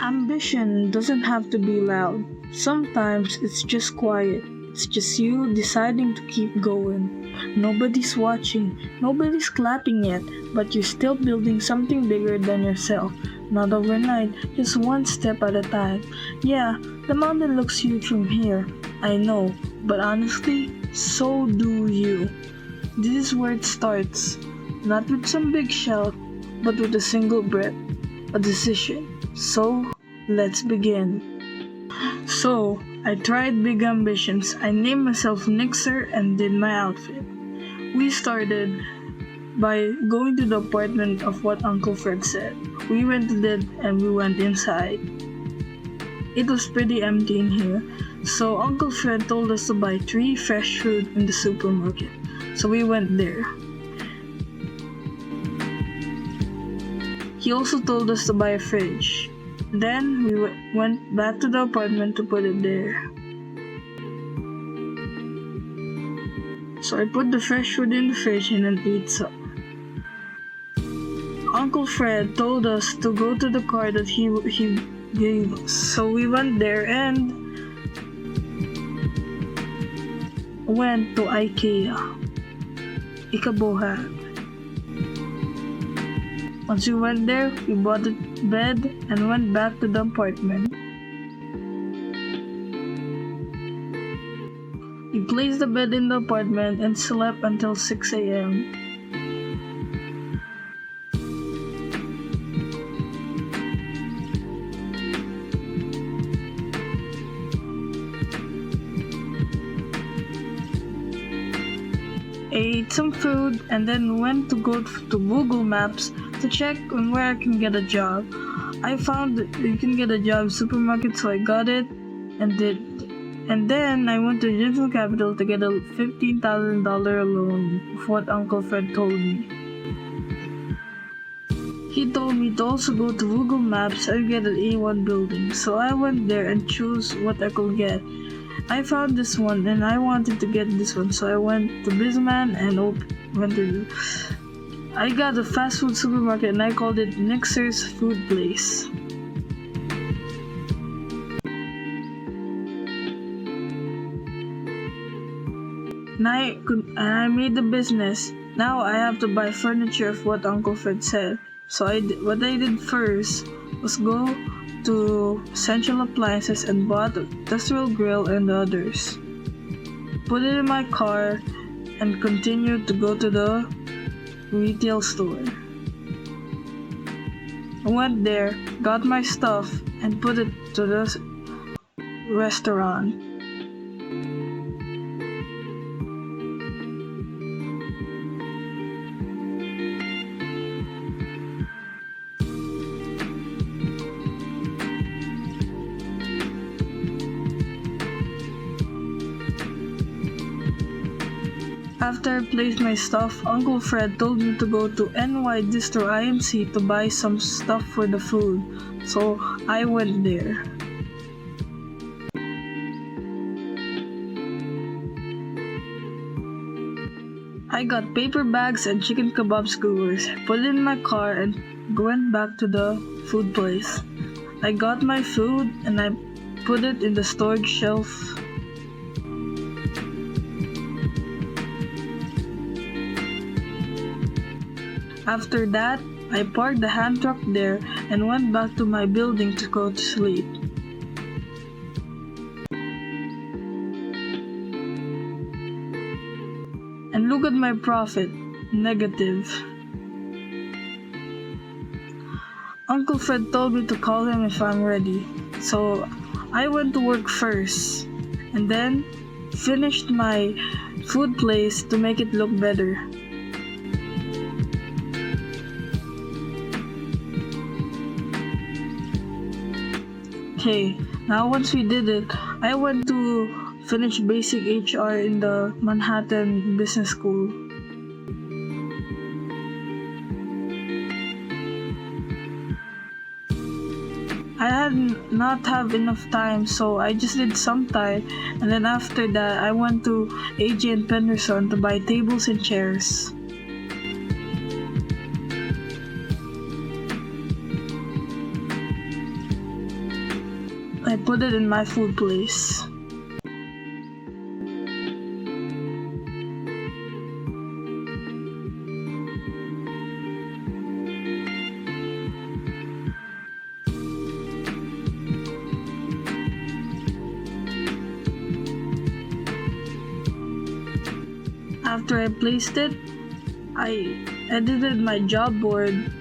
Ambition doesn't have to be loud. Sometimes it's just quiet. It's just you deciding to keep going. Nobody's watching, nobody's clapping yet, but you're still building something bigger than yourself. Not overnight, just one step at a time. Yeah, the mountain looks huge from here. I know, but honestly, so do you. This is where it starts. Not with some big shout, but with a single breath, a decision. So, let's begin. So, I tried big ambitions. I named myself Nixer and did my outfit. We started by going to the apartment of what Uncle Fred said. We rented it and we went inside. It was pretty empty in here, so Uncle Fred told us to buy 3 fresh fruit in the supermarket. So we went there. He also told us to buy a fridge. Then we went back to the apartment to put it there. So I put the fresh food in the fridge and then ate some. Uncle Fred told us to go to the car that he gave us. So we went there and went to IKEA. Ikabuhan. Once we went there, we bought a bed and went back to the apartment. We placed the bed in the apartment and slept until 6 a.m. I ate some food and then went to go to Google Maps to check on where I can get a job. I found that you can get a job supermarket, so I got it and did. And then I went to Digital Capital to get a $15,000 loan of what Uncle Fred told me. He told me to also go to Google Maps and get an A1 building, so I went there and chose what I could get. I found this one and I wanted to get this one, so I went to Bisman and I got a fast food supermarket and I called it Nixer's Food Place. And I made the business. Now I have to buy furniture of what Uncle Fred said. So what I did first was go to Essential Appliances and bought a industrial grill and the others. Put it in my car and continued to go to the retail store. I went there, got my stuff, and put it to the restaurant. After I placed my stuff, Uncle Fred told me to go to NY Distro IMC to buy some stuff for the food, so I went there. I got paper bags and chicken kebab skewers, put it in my car and went back to the food place. I got my food and I put it in the storage shelf. After that, I parked the hand truck there and went back to my building to go to sleep. And look at my profit, negative. Uncle Fred told me to call him if I'm ready, so I went to work first and then finished my food place to make it look better. Okay, now once we did it, I went to finish basic HR in the Manhattan Business School. I had not have enough time, so I just did some time, and then after that, I went to AJ and Penderson to buy tables and chairs. I put it in my food place. After I placed it, I edited my job board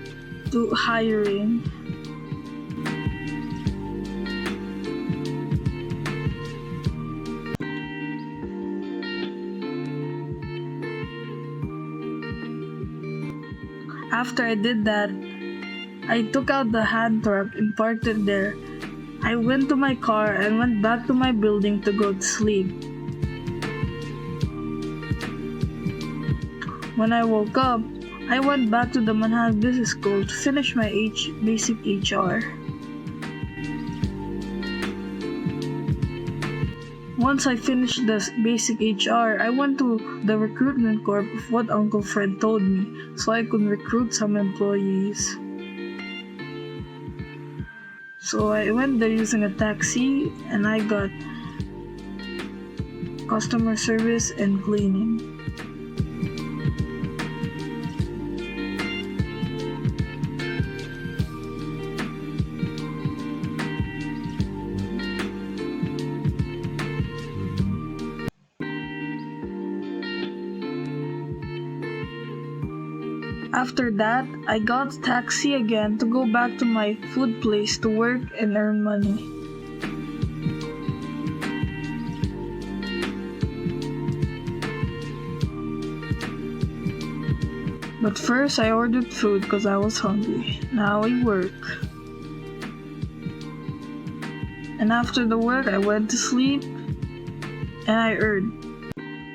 to hiring. After I did that, I took out the hand truck and parked it there. I went to my car and went back to my building to go to sleep. When I woke up, I went back to the Manhattan Business School to finish my basic HR. Once I finished the basic HR, I went to the recruitment corp of what Uncle Fred told me so I could recruit some employees. So I went there using a taxi and I got customer service and cleaning. After that, I got a taxi again to go back to my food place to work and earn money. But first, I ordered food because I was hungry. Now I work. And after the work, I went to sleep and I earned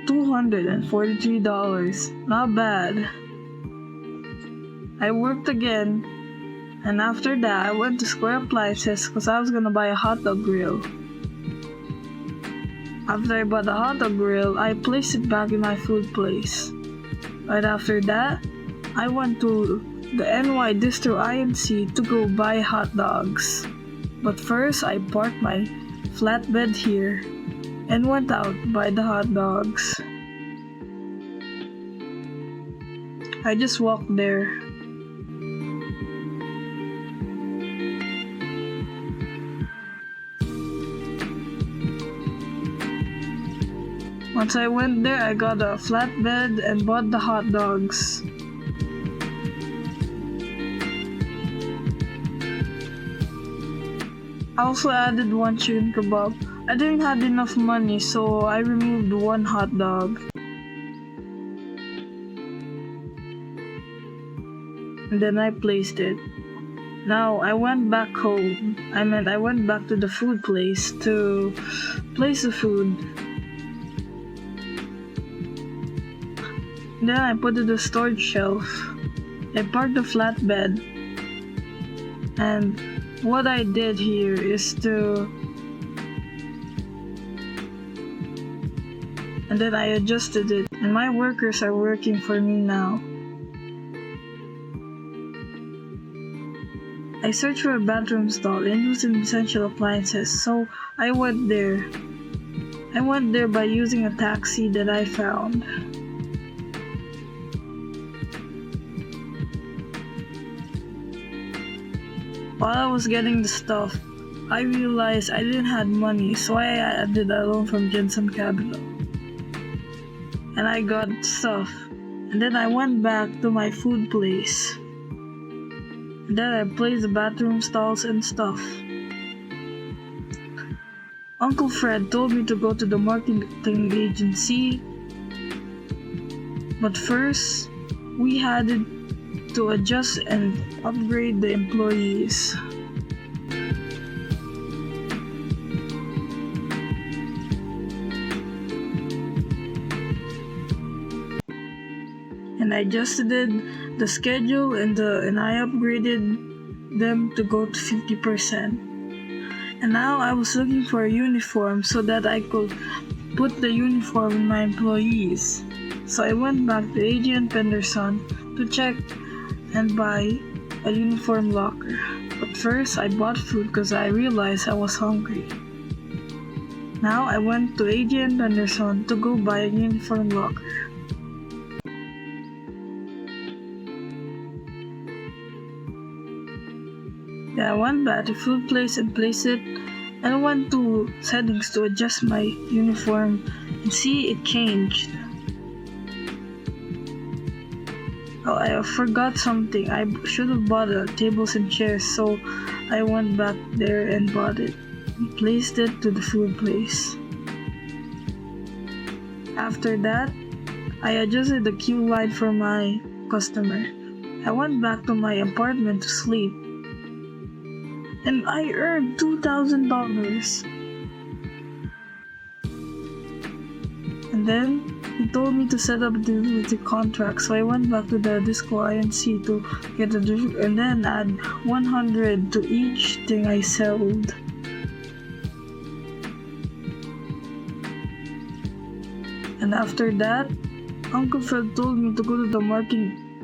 $243. Not bad. I worked again, and after that, I went to Square Appliances because I was gonna buy a hot dog grill. After I bought the hot dog grill, I placed it back in my food place. Right after that, I went to the NY Distro INC to go buy hot dogs. But first, I parked my flatbed here and went out to buy the hot dogs. I just walked there. Once I went there, I got a flatbed and bought the hot dogs. I also added one chicken kebab. I didn't have enough money, so I removed one hot dog. And then I placed it. Now I went back home. I went back to the food place to place the food. Then I put it in the storage shelf. I parked the flatbed. And what I did here is and then I adjusted it. And my workers are working for me now. I searched for a bathroom stall and used essential appliances, so I went there. I went there by using a taxi that I found. While I was getting the stuff, I realized I didn't have money, so I added a loan from Jensen Capital. And I got stuff. And then I went back to my food place. And then I placed the bathroom stalls and stuff. Uncle Fred told me to go to the marketing agency. But first, we had to adjust and upgrade the employees. And I adjusted the schedule and I upgraded them to go to 50%. And now I was looking for a uniform so that I could put the uniform in my employees. So I went back to AJ and Penderson to check and buy a uniform locker. But first, I bought food because I realized I was hungry. Now I went to AJ and Anderson to go buy a uniform lock. Then I went back to food place and placed it, and went to settings to adjust my uniform, and see, it changed. Oh, I forgot something. I should have bought tables and chairs, so I went back there and bought it and placed it to the food place. After that, I adjusted the queue line for my customer. I went back to my apartment to sleep, and I earned $2,000. And then he told me to set up the contract, so I went back to the Disco INC to get and then add 100 to each thing I sold. And after that, Uncle Fred told me to go to the Matt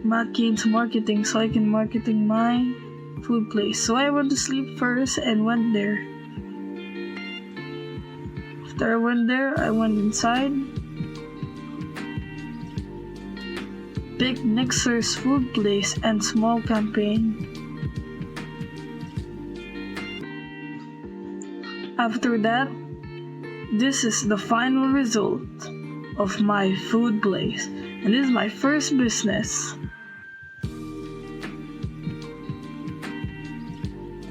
marketing so I can marketing my food place. So I went to sleep first and went there. After I went there, I went inside, picked Nixer's food place and small campaign. After that, this is the final result of my food place, and this is my first business.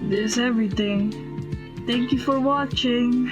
This is everything. Thank you for watching.